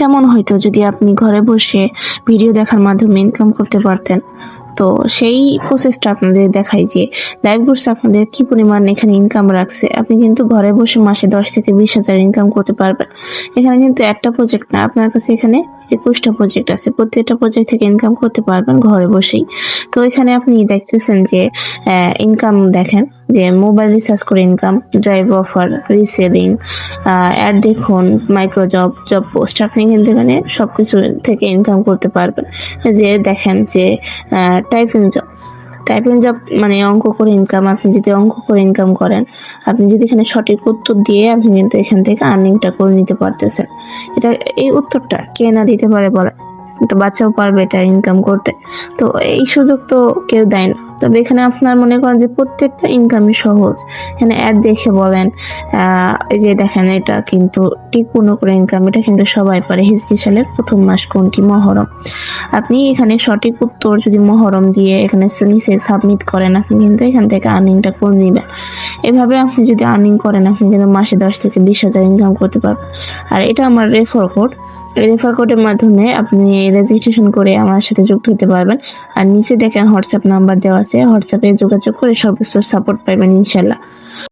কেমন হইতো যদি আপনি ঘরে বসে ভিডিও দেখার মাধ্যমে ইনকাম করতে পারতেন। তো সেই প্রসেসটা আপনাদের দেখাই যে লাইভ কোর্স আপনাদের কি পরিমাণ এখানে ইনকাম রাখছে। আপনি কিন্তু ঘরে বসে মাসে 10 থেকে 20,000 ইনকাম করতে পারবেন। এখানে কিন্তু একটা প্রজেক্ট না, আপনার কাছে এখানে 21টা প্রজেক্ট আছে। প্রত্যেকটা প্রজেক্ট থেকে ইনকাম করতে পারবেন ঘরে বসেই। তো এখানে আপনি দেখতেছেন যে ইনকাম দেখেন যে মোবাইল রিচার্জ করে income, drive offer, reselling, ad দেখুন, মাইক্রো জব, জব পোস্ট। আপনি কিন্তু এখানে সবকিছু থেকে ইনকাম করতে পারবেন। যে দেখেন যে টাইপিং জব মানে অঙ্ক করে ইনকাম। আপনি যদি অঙ্ক করে ইনকাম করেন, আপনি যদি এখানে সঠিক উত্তর দিয়ে আপনি কিন্তু এখান থেকে আর্নিংটা করে নিতে পারতেছেন। এই উত্তরটা কে না দিতে পারে বলে, একটা বাচ্চাও পারবে এটা ইনকাম করতে। তো এই সুযোগ তো কেউ দেয় না। তবে এখানে আপনার মনে করেন যে প্রত্যেকটা ইনকামই সহজ। এখানে অ্যাড দেখে বলেন, এই যে দেখেন এটা কিন্তু টিকপূর্ণ করে ইনকাম, এটা কিন্তু সবাই পারে। হিজরি সালের প্রথম মাস কোনটি? মহরম। আপনি এখানে সঠিক উত্তর যদি মহরম দিয়ে এখানে নিচে সাবমিট করেন, আপনি কিন্তু এখান থেকে আর্নিংটা করে নেবেন। এভাবে আপনি যদি আর্নিং করেন, আপনি কিন্তু মাসে 10 থেকে 20,000 ইনকাম করতে পারবেন। আর এটা আমার রেফার কোড। এই রেফার কোডের মাধ্যমে আপনি রেজিস্ট্রেশন করে আমার সাথে যুক্ত হতে পারবেন। আর নিচে দেখেন হোয়াটসঅ্যাপ নাম্বার দেওয়া আছে, হোয়াটসঅ্যাপে যোগাযোগ করে সর্বোচ্চ সাপোর্ট পাইবেন ইনশাল্লাহ।